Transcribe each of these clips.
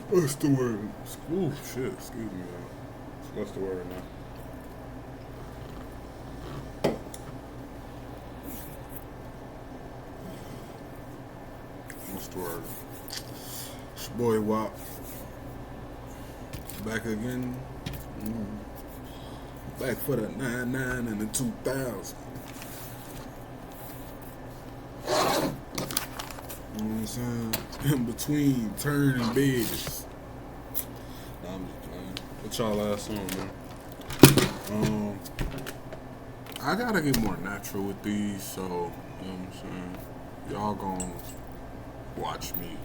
What's the word? Ooh, shit, excuse me, y'all. What's the word now? What's the word? It's your boy Wop. Back again. Back for the 99 and the 2000. You know what I'm saying? In between turning beds. Nah, I'm just playing. What y'all last song, man? I gotta get more natural with these, so, you know what I'm saying? Y'all gonna watch me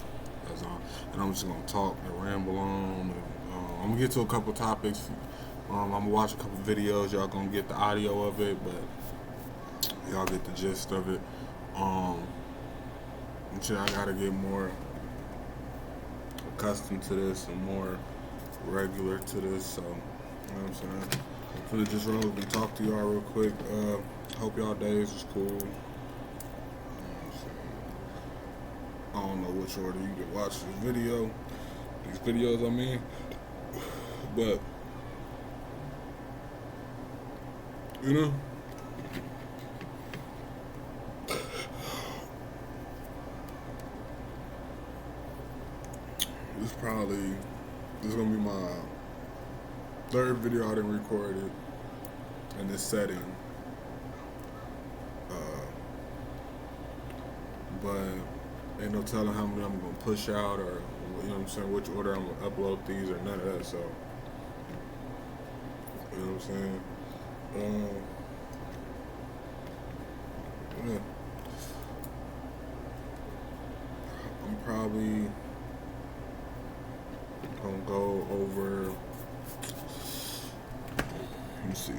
as and I'm just gonna talk and ramble on. And, I'm gonna get to a couple topics. I'm gonna watch a couple videos. Y'all gonna get the audio of it, but y'all get the gist of it. And shit, I gotta get more accustomed to this and more regular to this. So, you know what I'm saying? I'm gonna just roll and talk to y'all real quick. Hope y'all days was cool. You know what I'm saying? I don't know which order you can watch this video. These videos, I mean. But, you know, this is gonna be my third video I done recorded in this setting. But ain't no telling how many I'm gonna push out or, you know what I'm saying, which order I'm gonna upload these or none of that, so, you know what I'm saying? Yeah. I'm probably gonna go over, let me see.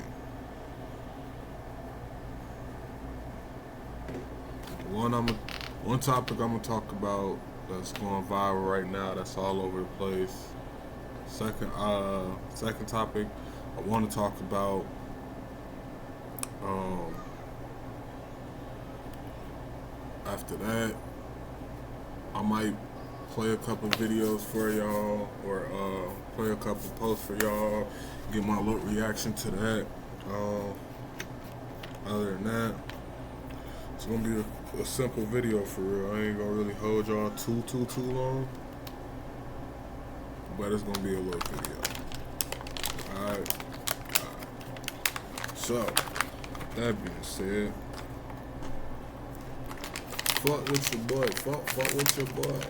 One topic I'm gonna talk about that's going viral right now, that's all over the place. Second topic I want to talk about. After that, I might play a couple videos for y'all or play a couple posts for y'all. Get my little reaction to that. Other than that, it's gonna be a simple video for real. I ain't gonna really hold y'all too long, but it's gonna be a little video. Alright. So, that being said, fuck with your boy. Fuck with your boy.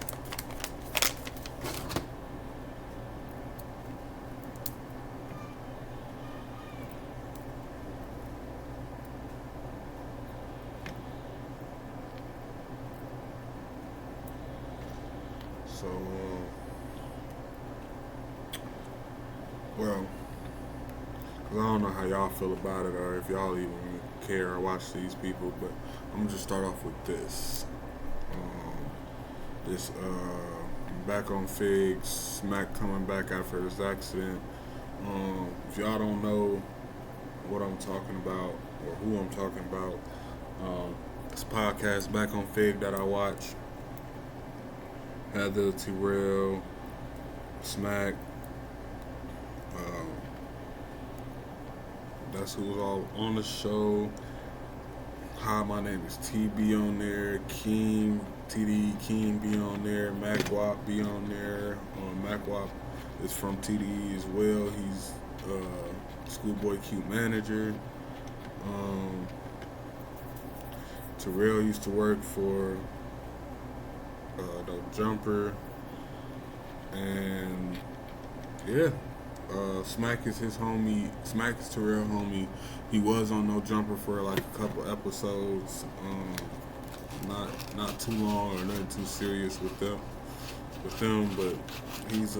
So, well, cause I don't know how y'all feel about it or if y'all even care or watch these people, but I'm gonna just start off with this. This back on Fig, Smac coming back after this accident. If y'all don't know what I'm talking about or who I'm talking about, this podcast Back on Fig that I watch, Heather, Terrell, Smac, that's who was all on the show. Hi, my name is TB on there, Keem, TDE Keem be on there, MacWop be on there. MacWop is from TDE as well. He's Schoolboy Q manager. Terrell used to work for the Jumper, and yeah, Smac is his homie. Smac is Terrell homie. He was on No Jumper for like a couple episodes. Not too long or nothing too serious with them. But he's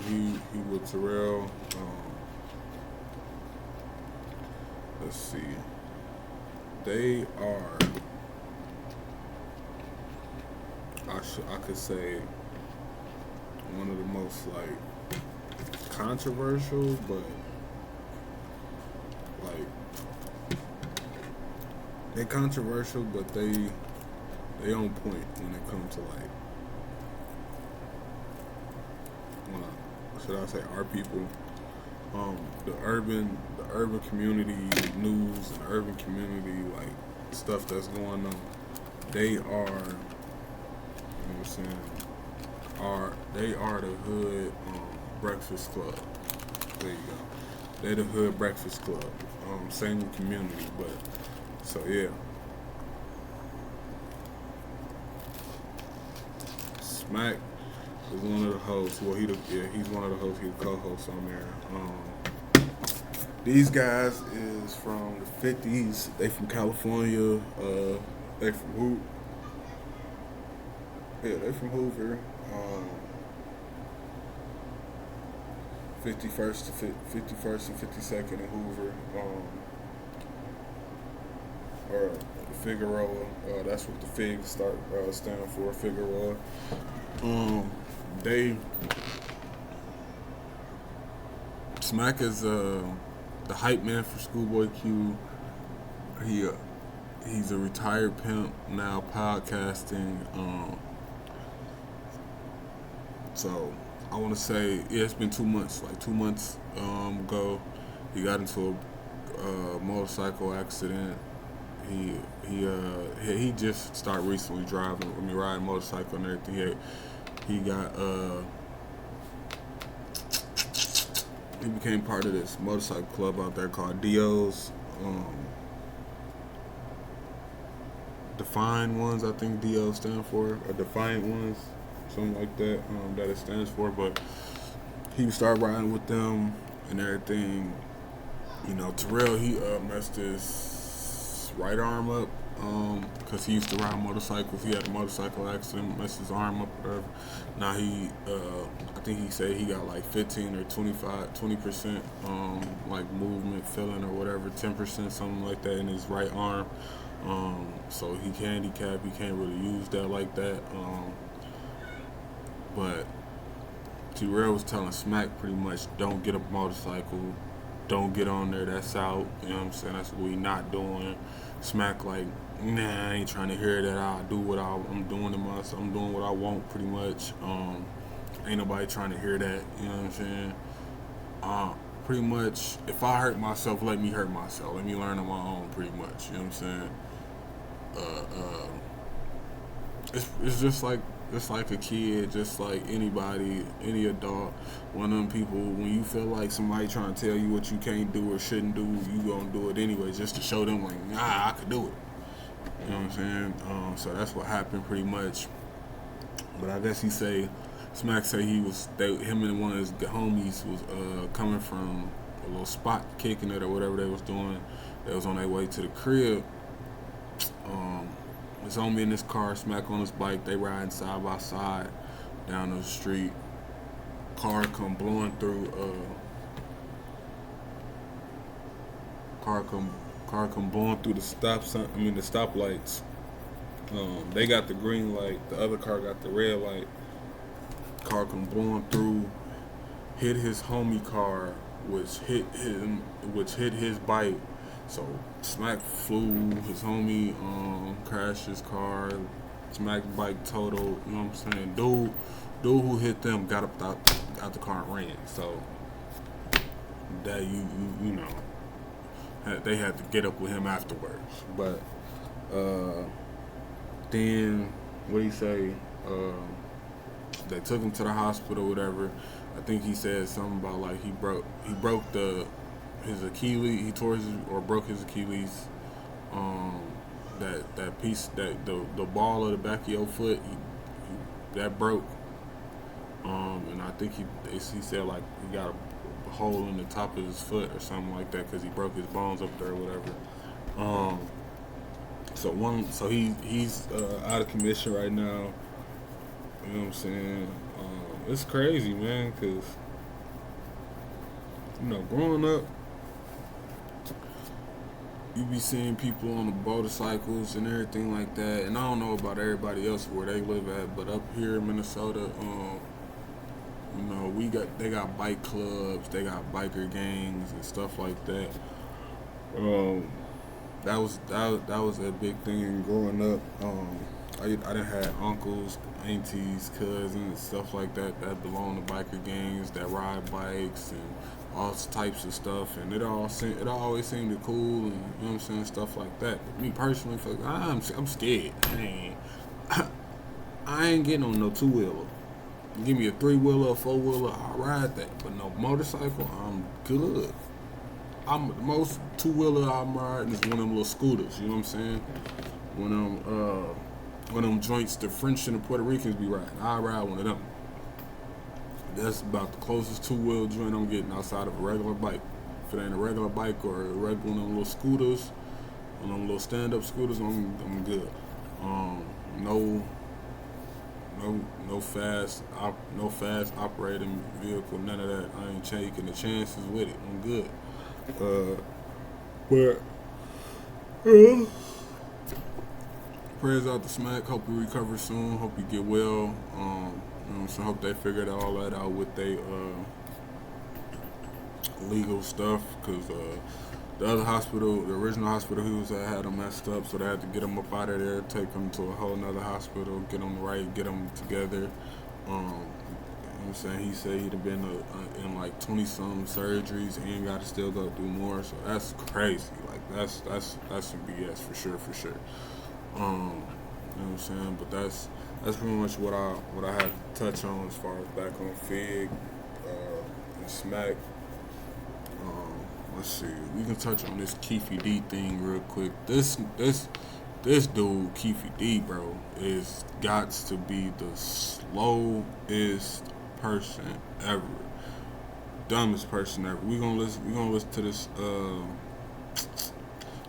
he with Terrell. Let's see. They are. I could say one of the most like controversial, but like they controversial, but they on point when it comes to like should I say our people, the urban community news and urban community like stuff that's going on. They are, you know what I'm saying, they are the hood breakfast club. There you go. They the hood breakfast club. Same community, but so yeah. Smack is one of the hosts. Well, he's one of the hosts. He's the co-host on there. These guys is from the '50s. They from California. They from Hoop. Yeah, they from Hoover. 51st and 52nd in Hoover. Or Figueroa. That's what the Fig stand for. Figueroa. They Smack is the hype man for Schoolboy Q. He's a retired pimp now, podcasting. So I want to say, yeah, it's been 2 months. Like 2 months ago, he got into a motorcycle accident. He just started recently riding motorcycle and everything. He became part of this motorcycle club out there called Dio's. Defined Ones, I think DO stand for, or Defiant Ones, something like that. That it stands for. But he started riding with them and everything. You know, Terrell, he messed his right arm up because he used to ride motorcycles. He had a motorcycle accident, messed his arm up, whatever. Now I think he said he got like 15 or 20% like movement, feeling or whatever, 10%, something like that in his right arm. So he handicapped. He can't really use that like that. But Terrell was telling Smack pretty much, don't get a motorcycle, don't get on there, that's out. You know what I'm saying? That's what we not doing. Smack like, nah, I ain't trying to hear that. I'm doing what I want pretty much. Ain't nobody trying to hear that. You know what I'm saying? Pretty much, if I hurt myself, let me hurt myself. Let me learn on my own, pretty much. You know what I'm saying? It's just like a kid, just like anybody, any adult. One of them people, when you feel like somebody trying to tell you what you can't do or shouldn't do, you gonna do it anyway, just to show them like, nah, I could do it. You know what I'm saying? So that's what happened pretty much. But I guess Smack say him and one of his homies was coming from a little spot, kicking it or whatever they was doing. They was on their way to the crib. His homie in his car, Smack on his bike. They riding side by side down the street. Car come blowing through. Car come blowing through the stoplights. They got the green light. The other car got the red light. Car come blowing through, hit his homie car, which hit his bike. So Smack flew, his homie crashed his car, Smack bike totaled. You know what I'm saying? Dude who hit them got up out the car and ran. So that you know, they had to get up with him afterwards. But then what he say? They took him to the hospital, whatever. I think he said something about like he broke his Achilles. He broke his Achilles. That piece, that the ball of the back of your foot, that broke. And I think he said like he got a hole in the top of his foot or something like that because he broke his bones up there or whatever. So he's out of commission right now. You know what I'm saying? It's crazy, man, because, you know, growing up, you be seeing people on the motorcycles and everything like that. And I don't know about everybody else where they live at, but up here in Minnesota, you know, they got bike clubs, they got biker gangs and stuff like that. That was a big thing growing up. I done had uncles, aunties, cousins, stuff like that that belong to biker gangs that ride bikes and all types of stuff, and it always seemed cool, and you know what I'm saying, stuff like that. But me personally, fuck, I'm scared. I ain't getting on no two wheeler. Give me a three wheeler, a four wheeler, I'll ride that. But no motorcycle, I'm good. I'm the most two wheeler I'm riding is one of them little scooters. You know what I'm saying? One of them joints the French and the Puerto Ricans be riding. I ride one of them. That's about the closest two wheel joint I'm getting outside of a regular bike. If it ain't a regular bike or a regular one of them little scooters, one of them little stand up scooters, I'm good. No no fast operating vehicle, none of that. I ain't taking the chances with it. I'm good. But prayers out to Smack. Hope you recover soon. Hope you get well. So hope they figured all that out with their legal stuff, cause the other hospital, the original hospital he was at, had him messed up, so they had to get him up out of there, take him to a whole nother hospital, get him right, get him together. You know what I'm saying? He said he'd have been in like 20 some surgeries and got to still go through more. So that's crazy. Like that's some BS for sure. You know what I'm saying? But that's pretty much what I had to touch on as far as back on Fig and Smack. Let's see. We can touch on this Keefe D thing real quick. This dude, Keefe D, bro, is got to be the slowest person ever, dumbest person ever. We gonna listen to this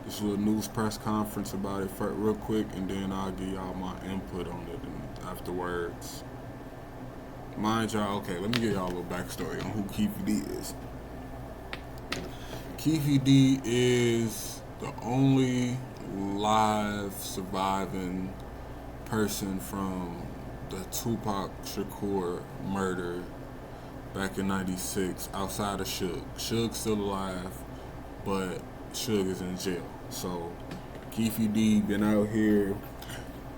this little news press conference about it real quick, and then I'll give y'all my input on it and afterwards. Mind y'all, okay, let me give y'all a little backstory on who Keefe D is. Keefe D is the only live surviving person from the Tupac Shakur murder back in '96 outside of Suge. Suge's still alive, but Suge is in jail. So Keefe D been out here.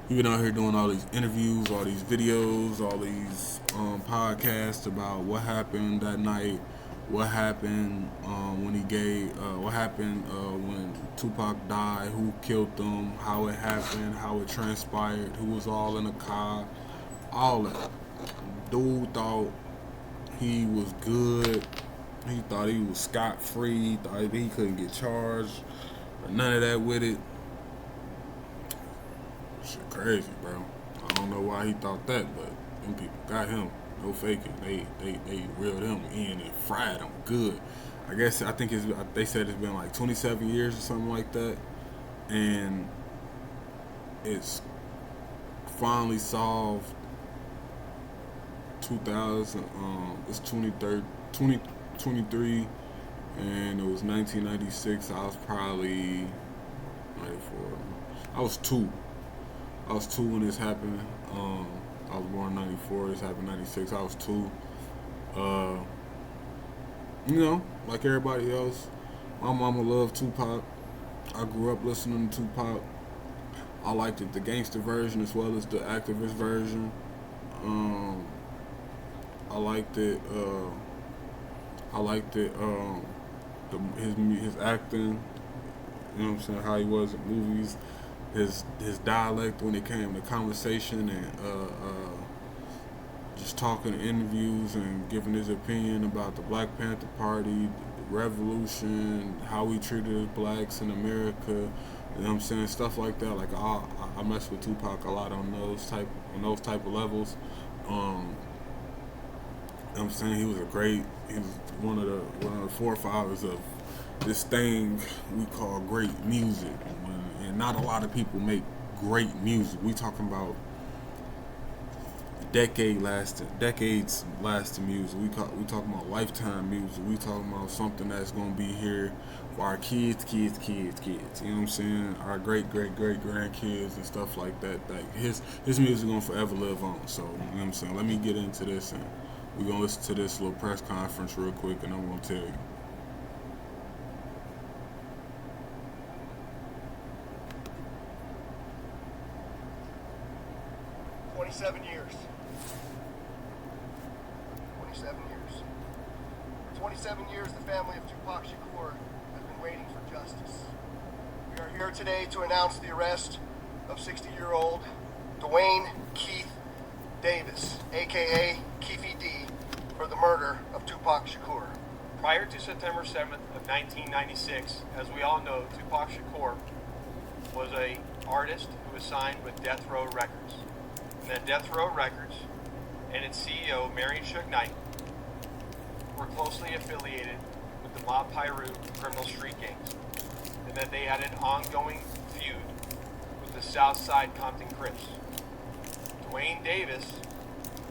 He been out here doing all these interviews, all these videos, all these podcasts about what happened that night, what happened what happened when Tupac died, who killed them, how it happened, how it transpired, who was all in the car, all that. Dude thought he was good. He thought he was scot-free. He thought he couldn't get charged. But none of that with it. Shit crazy, bro. I don't know why he thought that, but them people got him. No faking. They reeled him in and fried him good. I think they said it's been like 27 years or something like that. And it's finally solved 2000, it's 2023, and it was 1996. I was probably 94. I was two when this happened. I was born in '94. This happened in '96. I was two. You know, like everybody else, my mama loved Tupac. I grew up listening to Tupac. I liked it, the gangster version as well as the activist version. I liked it. His acting. You know what I'm saying? How he was in movies. His dialect when it came to conversation and just talking in interviews and giving his opinion about the Black Panther Party, the revolution, how we treated blacks in America. You know what I'm saying? Stuff like that. Like I mess with Tupac a lot on those type of levels. You know what I'm saying? He was one of the forefathers of this thing we call great music. And not a lot of people make great music. We talking about decades lasting music. We talking about lifetime music. We talking about something that's gonna be here for our kids. You know what I'm saying? Our great grandkids and stuff like that. Like his music gonna forever live on. So you know what I'm saying? Let me get into this, and we're gonna listen to this little press conference real quick, and I'm gonna tell you. 27 years. 27 years. For 27 years, the family of Tupac Shakur has been waiting for justice. We are here today to announce the arrest of 60-year-old Dwayne Keith Davis, aka Keefe D, for the murder of Tupac Shakur. Prior to September 7th of 1996, as we all know, Tupac Shakur was an artist who was signed with Death Row Records. And then Death Row Records and its CEO, Mary Suge Knight, were closely affiliated with the Mob Piru criminal street gangs, and that they had an ongoing feud with the Southside Compton Crips. Dwayne Davis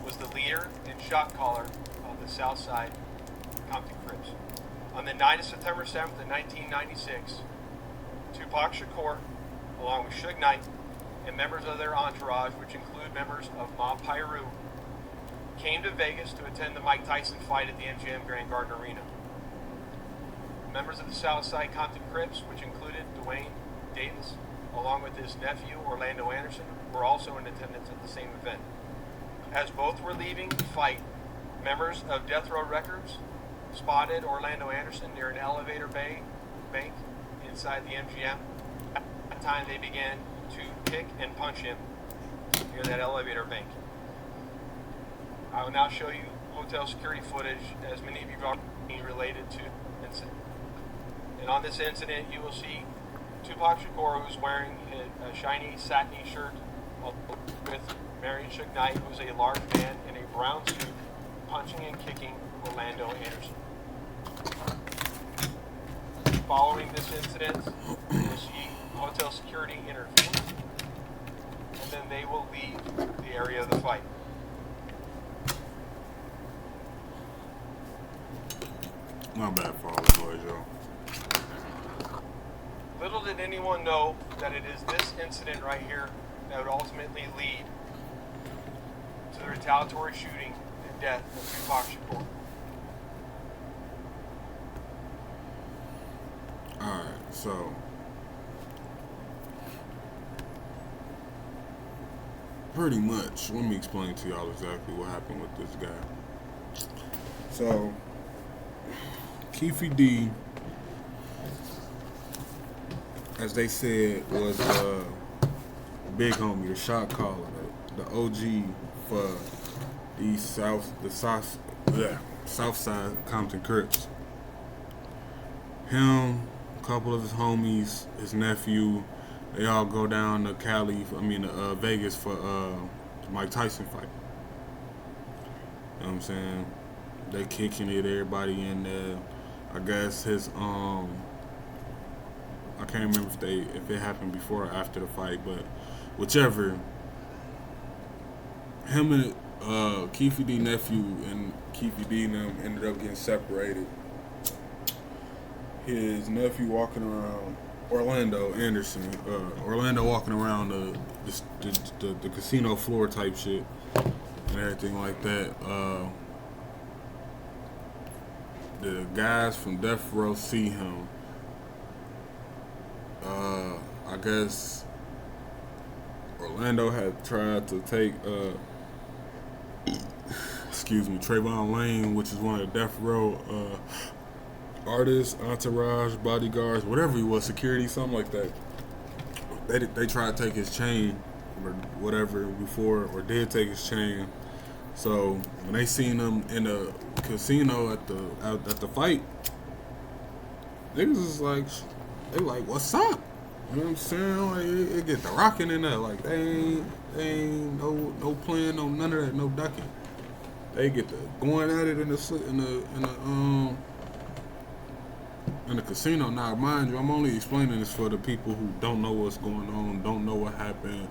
was the leader and shot caller of the Southside Compton Crips. On the night of September 7th of 1996, Tupac Shakur, along with Suge Knight and members of their entourage, which include members of Mob Piru, came to Vegas to attend the Mike Tyson fight at the MGM Grand Garden Arena. Members of the Southside Compton Crips, which included Dwayne Davis, along with his nephew Orlando Anderson, were also in attendance at the same event. As both were leaving the fight, members of Death Row Records spotted Orlando Anderson near an elevator bank inside the MGM. At that time, they began to kick and punch him near that elevator bank. I will now show you hotel security footage, as many of you have already seen, related to the incident. And on this incident, you will see Tupac Shakur, who's wearing a shiny satiny shirt, with Mary Suge Knight, who's a large man in a brown suit, punching and kicking Orlando Anderson. Following this incident, you will see hotel security intervene, and then they will leave the area of the fight. Not bad for all the boys, y'all. Little did anyone know that it is this incident right here that would ultimately lead to the retaliatory shooting and death of Tupac Shakur. Alright, so pretty much, let me explain to y'all exactly what happened with this guy. So, Keefe D, as they said, was big homie, the shot caller, the OG for the Southside Compton Crips. Him, a couple of his homies, his nephew, they all go down to Vegas for the Mike Tyson fight. You know what I'm saying? They kicking it, everybody in there. I guess his I can't remember if it happened before or after the fight, but whichever. Him and Keefe D nephew and Keefe D and them ended up getting separated. His nephew walking around, Orlando Anderson, Orlando walking around the casino floor type shit and everything like that. The guys from Death Row see him. I guess Orlando had tried to take Trayvon Lane, which is one of the Death Row artists, entourage, bodyguards, whatever he was, security, something like that. They tried to take his chain or whatever before, or did take his chain. So when they seen him in the casino at the fight, niggas was like, they like, what's up? You know what I'm saying? Like, it get the rocking in there. Like, they ain't no playing, no none of that, no ducking. They get the going at it in the casino. Now, mind you, I'm only explaining this for the people who don't know what's going on, don't know what happened,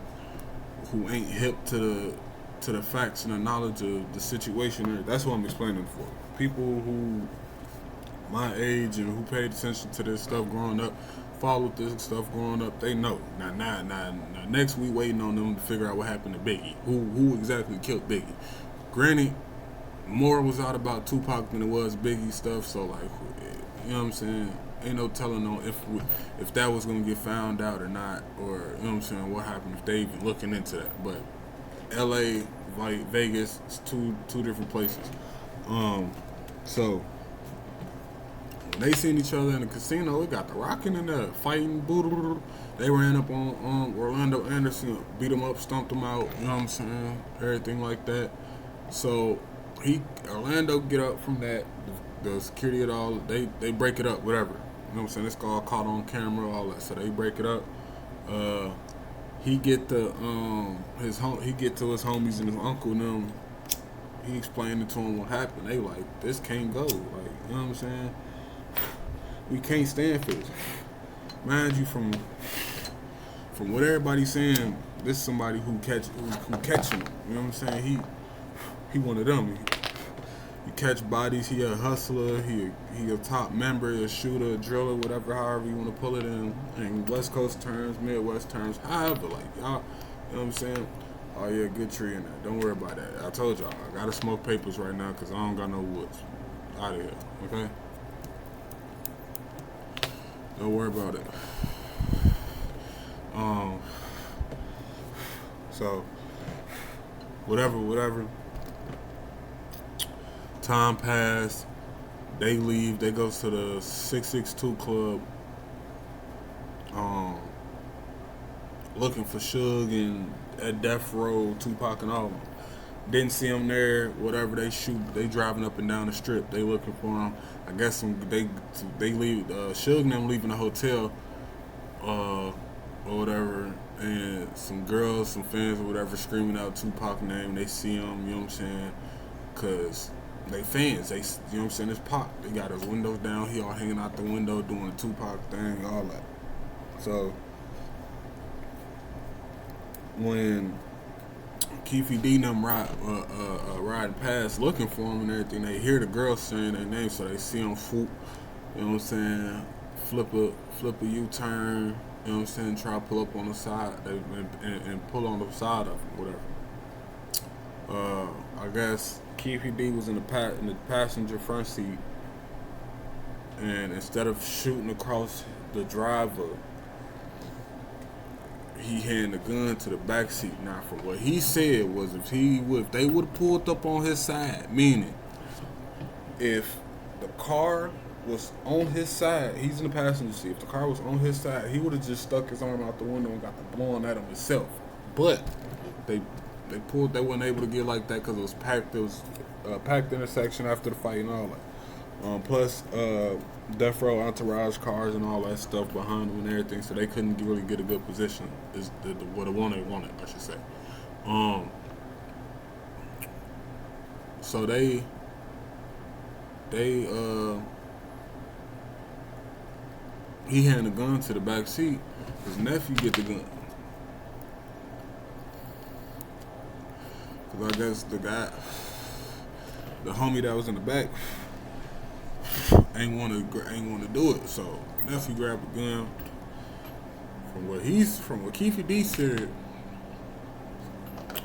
who ain't hip to the facts and the knowledge of the situation. That's what I'm explaining for. People who my age and who paid attention to this stuff growing up, followed this stuff growing up, they know. Now, next we waiting on them to figure out what happened to Biggie. Who exactly killed Biggie? Granted, more was out about Tupac than it was Biggie stuff, so like, you know what I'm saying? Ain't no telling on if that was gonna get found out or not, or you know what I'm saying, what happened if they even looking into that. But LA, like Vegas, it's two different places. So when they seen each other in the casino, it got the rocking in there, fighting, boo. They ran up on Orlando Anderson, beat him up, stomped him out, you know what I'm saying? Everything like that. So Orlando get up from that, the security and all, they break it up, whatever. You know what I'm saying? It's all caught on camera, all that. So they break it up. He get to his homies and his uncle and them. He explained to him what happened. They like, this can't go. Like, you know what I'm saying? We can't stand for this. Mind you, from what everybody's saying, this is somebody who catching him. You know what I'm saying? He one of them. He catch bodies. He a hustler. He a top member, a shooter, a driller, whatever, however you want to pull it in West Coast terms, Midwest terms, however, like y'all, you know what I'm saying? Oh yeah, good tree in there. Don't worry about that. I told y'all, I gotta smoke papers right now because I don't got no woods. Out of here, okay? Don't worry about it. So whatever. Time passed. They leave. They go to the 662 club. Looking for Suge and at Death Row, Tupac and all of them. Didn't see them there. Whatever, they shoot. They driving up and down the strip. They looking for them. I guess they leave. Suge and them leaving the hotel, or whatever. And some girls, some fans or whatever, screaming out Tupac's name. They see him. You know what I'm saying? Cause they fans. They, you know what I'm saying? It's Pac. They got his windows down. He all hanging out the window doing the Tupac thing, all that. So when Keefe D and them riding past looking for him and everything, they hear the girls saying their name, so they see him swoop, you know what I'm saying, flip a U-turn, you know what I'm saying, try to pull up on the side and pull on the side of him, whatever. I guess Keefe D was in the passenger front seat, and instead of shooting across the driver, he handed the gun to the back seat. Now, from what he said was, if they would have pulled up on his side, meaning if the car was on his side, he's in the passenger seat. If the car was on his side, he would have just stuck his arm out the window and got the blowing at him himself. But they weren't able to get like that because it was packed. It was a packed intersection after the fight and all that. Plus, Death Row entourage cars and all that stuff behind them and everything, so they couldn't really get a good position. Is what the one they wanted, I should say. So they he handed the gun to the back seat. His nephew get the gun. Cause I guess the homie that was in the back ain't want to do it. So nephew grabbed the gun. From what Keefe D said,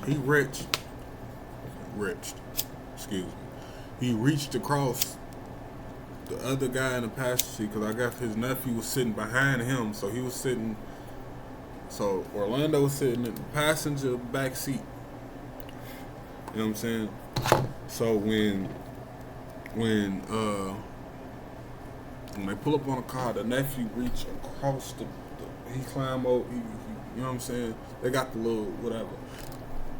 he reached. Excuse me. He reached across the other guy in the passenger seat because I guess his nephew was sitting behind him. So he was sitting. So Orlando was sitting in the passenger back seat. You know what I'm saying? So when they pull up on the car, the nephew reach across he climb over, you know what I'm saying? They got the little whatever.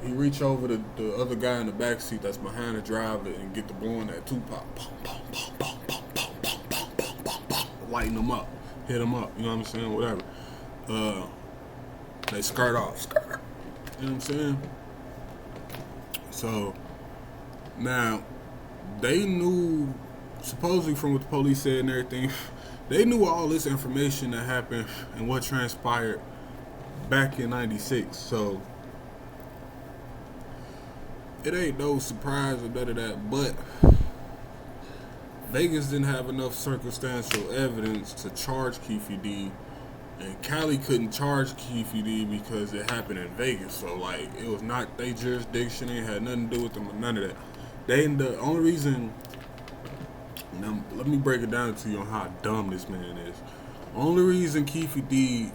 He reach over the other guy in the back seat that's behind the driver and get the blowing at Tupac. Lighten him up, hit him up, you know what I'm saying? Whatever. They skirt off. You know what I'm saying? So now they knew, supposedly from what the police said and everything, they knew all this information that happened and what transpired back in '96. So it ain't no surprise or none of that, but Vegas didn't have enough circumstantial evidence to charge Keefe D, and Cali couldn't charge Keefe D because it happened in Vegas. So like, it was not their jurisdiction. It had nothing to do with them or none of that. The only reason, now let me break it down to you on how dumb this man is. Only reason Keefe D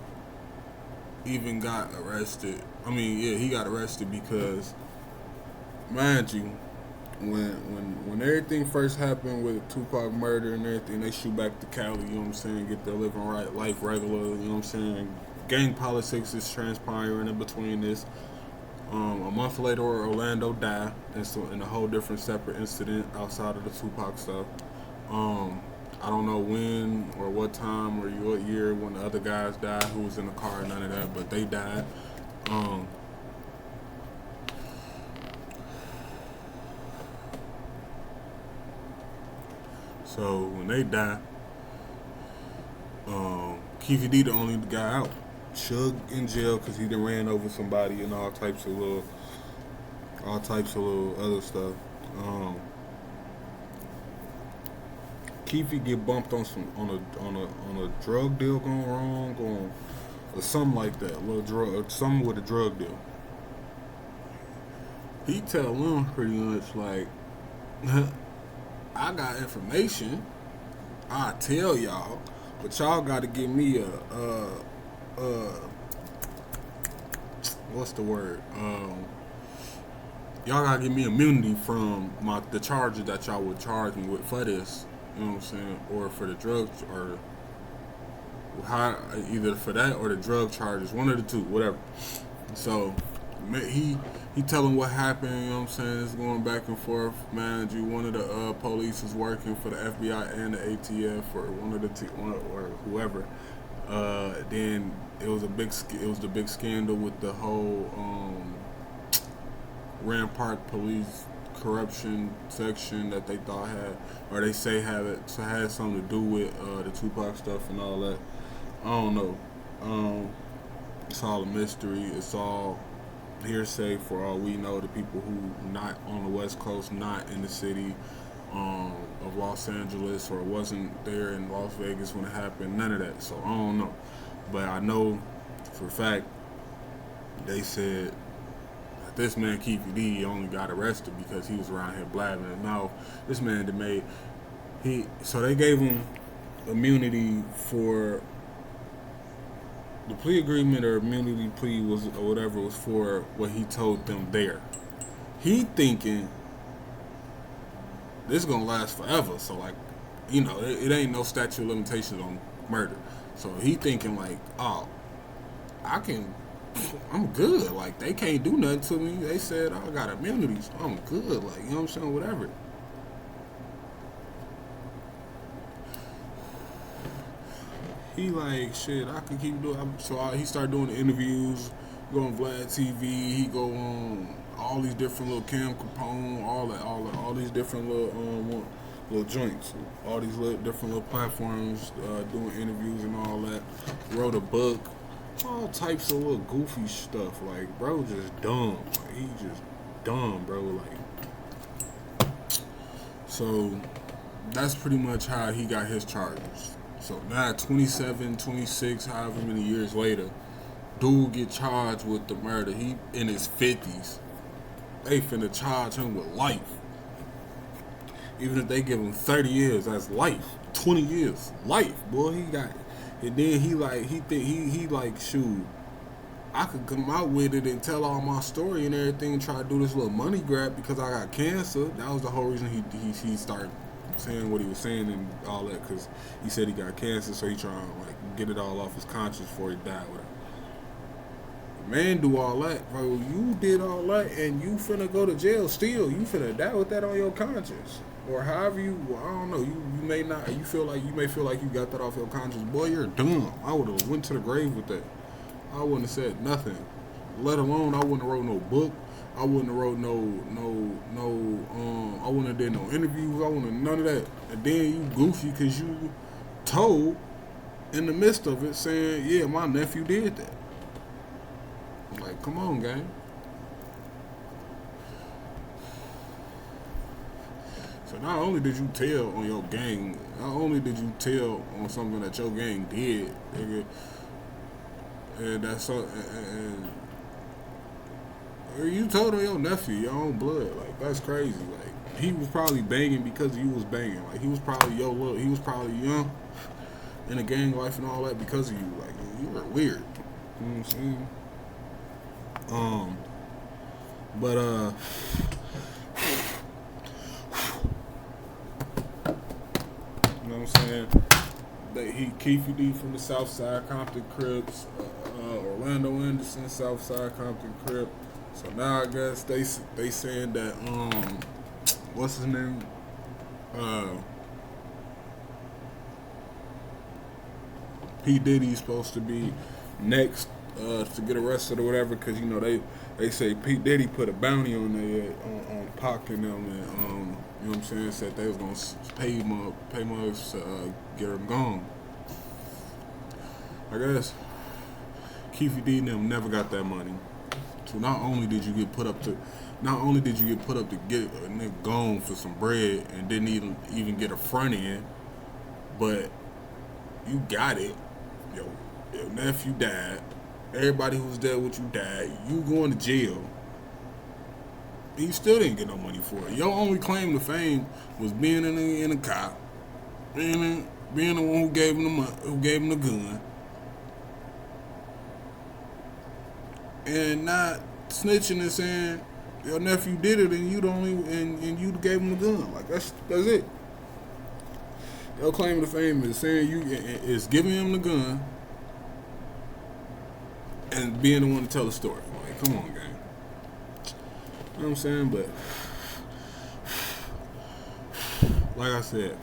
even got arrested. I mean, yeah, he got arrested because, mind you, when everything first happened with Tupac murder and everything, they shoot back to Cali, you know what I'm saying, get their living right life regular, you know what I'm saying. Gang politics is transpiring in between this. A month later, Orlando died, and so in a whole different separate incident outside of the Tupac stuff. I don't know when or what time or what year when the other guys died who was in the car, none of that, but they died. Um, so when they died, Keefe D the only guy out. Suge in jail because he done ran over somebody and all types of little other stuff. Keefe get bumped on a drug deal going wrong, or something like that, a little drug, something with a drug deal. He tell them pretty much like, I got information, I tell y'all, but y'all got to give me what's the word? Y'all gotta give me immunity from the charges that y'all would charge me with for this. You know what I'm saying? Or for the drugs, or either for that or the drug charges, one of the two, whatever. So he telling what happened. You know what I'm saying? It's going back and forth. Mind you, one of the police is working for the FBI and the ATF, or one of the or whoever. Then it was the big scandal with the whole Rampart police corruption section that they thought had, or they say had something to do with the Tupac stuff and all that. I don't know. It's all a mystery. It's all hearsay for all we know. The people who not on the West Coast, not in the city of Los Angeles, or wasn't there in Las Vegas when it happened. None of that. So I don't know. But I know for a fact they said that this man Keefe D only got arrested because he was around here blabbing his mouth. This man so they gave him immunity for the plea agreement, or immunity plea was, or whatever, was for what he told them there. He thinking this is gonna last forever, so like, you know, it ain't no statute of limitations on murder. So he thinking like, oh, I'm good. Like, they can't do nothing to me. They said I got immunity, so I'm good. Like, you know what I'm saying? Whatever. He like, shit, I can keep doing. So he started doing the interviews, go on Vlad TV. He go on all these different little Cam Capone, all these different little joints, all these different little platforms, doing interviews and all that. Wrote a book, all types of little goofy stuff. Like, bro, just dumb. Like, he just dumb, bro. Like, so that's pretty much how he got his charges. So now 27, 26, however many years later, dude get charged with the murder. He in his 50s. They finna charge him with life. Even if they give him 30 years, that's life. 20 years, life, boy. He got, and then he like, shoot, I could come out with it and tell all my story and everything, and try to do this little money grab because I got cancer. That was the whole reason he started saying what he was saying and all that, because he said he got cancer, so he trying to like get it all off his conscience before he died. Whatever. Man, do all that, bro. You did all that, and you finna go to jail still. You finna die with that on your conscience, or however you. I don't know. You may not. You may feel like you got that off your conscience. Boy, you're dumb. I would have went to the grave with that. I wouldn't have said nothing. Let alone, I wouldn't have wrote no book. I wouldn't have wrote I wouldn't have did no interviews. I wouldn't have none of that. And then you goofy because you told in the midst of it saying, yeah, my nephew did that. Like, come on, gang. So not only did you tell on your gang, not only did you tell on something that your gang did, nigga, and that's so, and you told on your nephew, your own blood. Like, that's crazy. Like, he was probably banging because you was banging. Like, he was probably he was probably young in the gang life and all that because of you. Like, you were weird. You know what I'm saying? But you know what I'm saying? Keefe D from the South Side Compton Crips, Orlando Anderson South Side Compton Crip. So now I guess they saying that what's his name? P Diddy's supposed to be next to get arrested or whatever, because you know they say P Diddy put a bounty on on Pac and them, and you know what I'm saying, said they was gonna pay mugs to get him gone. I guess Keefe D and them never got that money. So not only did you get put up to get a nigga gone for some bread and didn't even get a front end, but you got it. Your nephew died. Everybody who was there with you died. You going to jail. And you still didn't get no money for it. Your only claim to fame was being in a cop, being the one who gave him the gun, and not snitching and saying your nephew did it and you gave him the gun. Like that's it. Your claim to fame is saying is giving him the gun and being the one to tell the story. Like, come on, gang. You know what I'm saying? But like I said,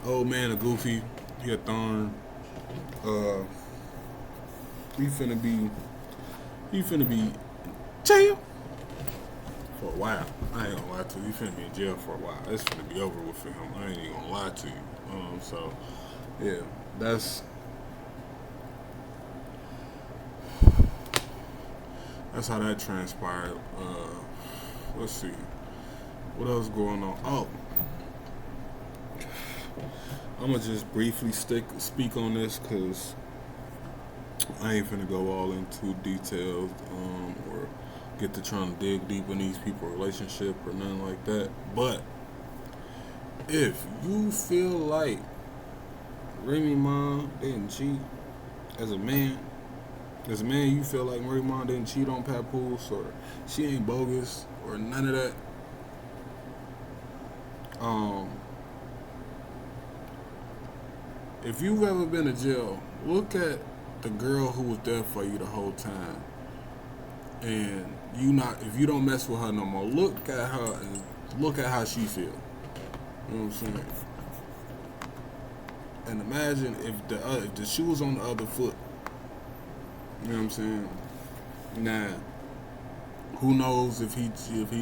old man a goofy, he a thorn. He finna be jail for a while. I ain't gonna lie to you. He finna be in jail for a while. It's finna be over with for him. I ain't even gonna lie to you. So yeah, that's how that transpired. Let's see. What else going on? Oh, I'm gonna just briefly speak on this because I ain't finna go all into details or get to trying to dig deep in these people's relationship or nothing like that. But if you feel like Remy mom didn't cheat, as a man you feel like Remy mom didn't cheat on Papoose or she ain't bogus or none of that, if you've ever been to jail, look at the girl who was there for you the whole time, and if you don't mess with her no more, look at her and look at how she feel. You know what I'm saying? And imagine if the shoe was on the other foot. You know what I'm saying? Now, who knows if he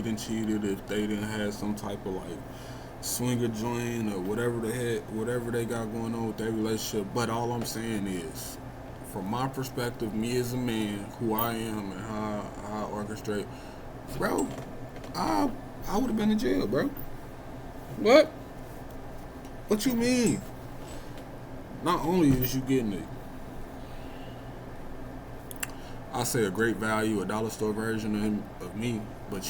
done cheated, if they didn't have some type of like swinger joint or whatever they got going on with their relationship. But all I'm saying is, from my perspective, me as a man, who I am and how I orchestrate, bro, I would have been in jail, bro. What? What you mean? Not only is you getting it, I say a great value, a dollar store version of me, but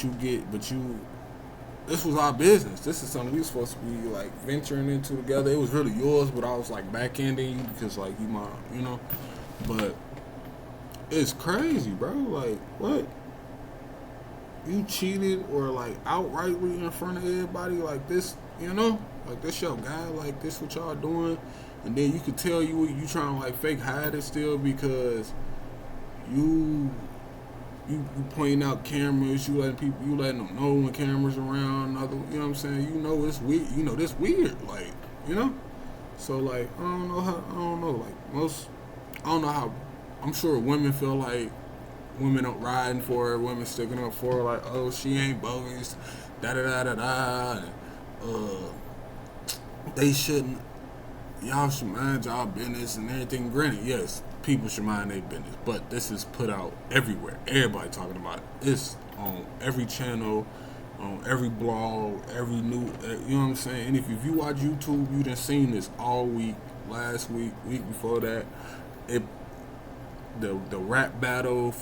this was our business. This is something we were supposed to be like venturing into together. It was really yours, but I was like back-ending you because like you my, you know. But it's crazy, bro. Like, what? You cheated or like outrightly in front of everybody like this, you know? Like this your guy, like this what y'all doing, and then you could tell you trying to like fake hide it still because you pointing out cameras, you letting them know when cameras around, you know what I'm saying? You know it's weird, this weird, like, you know? So like I don't know how I'm sure women feel like women are riding for her, women sticking up for her, like, oh, she ain't bogus, da-da-da-da-da, they shouldn't, y'all should mind y'all business and everything. Granted, yes, people should mind their business, but this is put out everywhere. Everybody talking about it. It's on every channel, on every blog, every new, you know what I'm saying? And if you watch YouTube, you done seen this all week, last week, week before that. The rap battle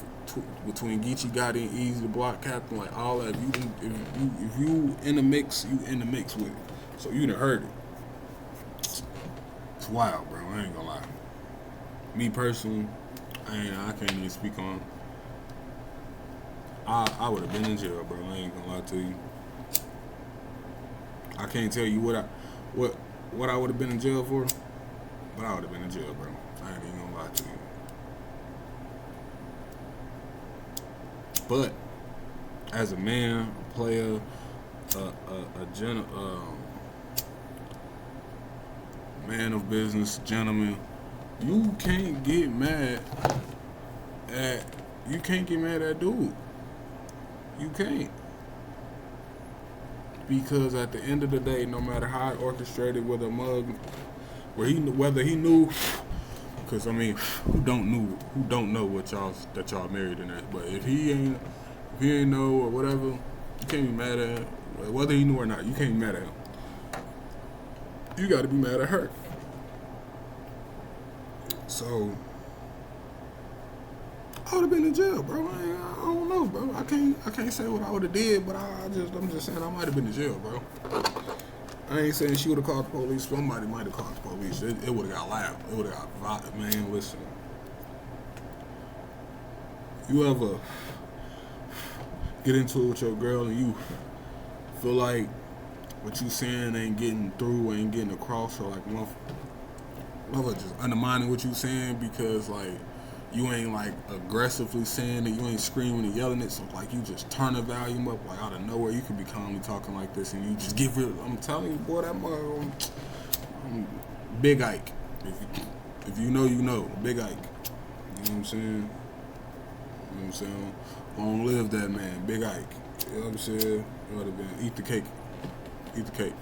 between Geechee Gotti and Easy the Block Captain, like all that. If you in the mix, you in the mix with it. So you done heard it. It's wild, bro. I ain't gonna lie. Me personally, I can't even speak on. I would have been in jail, bro. I ain't gonna lie to you. I can't tell you what I would have been in jail for, but I would have been in jail, bro. I ain't even gonna lie to you. But as a man, a player, man of business, gentleman, you can't get mad at dude. You can't. Because at the end of the day, no matter how orchestrated with a mug, whether he knew, because I mean, who don't know what y'all married in that. But if he ain't know or whatever, you can't be mad at him. Whether he knew or not, you can't be mad at him. You got to be mad at her. So I would have been in jail, bro. I don't know, bro. I can't say what I would have did, but I'm just saying I might have been in jail, bro. I ain't saying she would have called the police. Somebody might have called the police. It would have got loud. It would have got violent. Man, listen. You ever get into it with your girl and you feel like what you saying ain't getting through, ain't getting across, or like mother just undermining what you saying because like you ain't like aggressively saying it, you ain't screaming and yelling it, so like you just turn the volume up like out of nowhere. You could be calmly talking like this and you just give it. I'm telling you, boy, that mother, Big Ike. If you know, you know, Big Ike. You know what I'm saying? You know what I'm saying? Long live that man, Big Ike. You know what I'm saying? It would have been eat the cake. Eat the cake.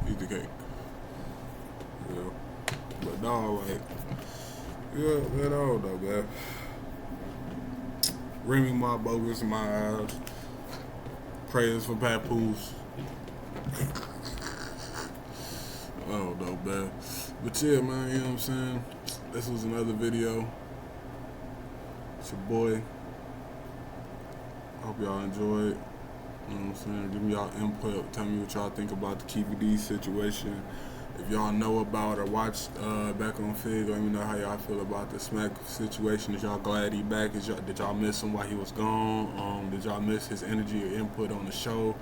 Eat the cake. You know? But dog, like, yeah, man, I don't know, man. Remy, my bogus in my eyes. Prayers for papoose. I don't know, man. But yeah, man, you know what I'm saying? This was another video. It's your boy. I hope y'all enjoyed. You know what I'm saying? Give me y'all input. Tell me what y'all think about the KVD situation. If y'all know about or watched back on Fig, let me know how y'all feel about the smac situation. Is y'all glad he back? Did y'all miss him while he was gone? Did y'all miss his energy or input on the show?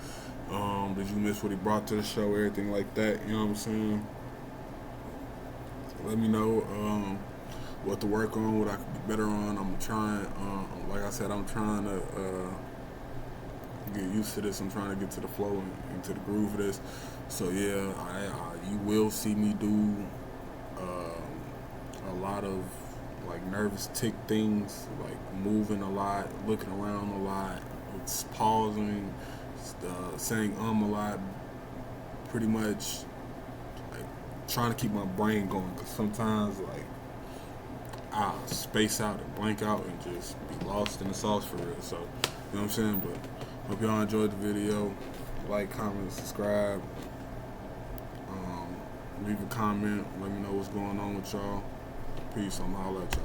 Did you miss what he brought to the show? Everything like that. You know what I'm saying? Let me know what to work on, what I could be better on. I'm trying. Like I said, I'm trying to get used to this. I'm trying to get to the flow and into the groove of this. So yeah, you will see me do a lot of like nervous tick things, like moving a lot, looking around a lot, pausing, saying a lot, pretty much like trying to keep my brain going, because sometimes like I'll space out and blank out and just be lost in the sauce for real. So, you know what I'm saying? But hope y'all enjoyed the video. Like, comment, subscribe. Leave a comment. Let me know what's going on with y'all. Peace. I'm holla at y'all.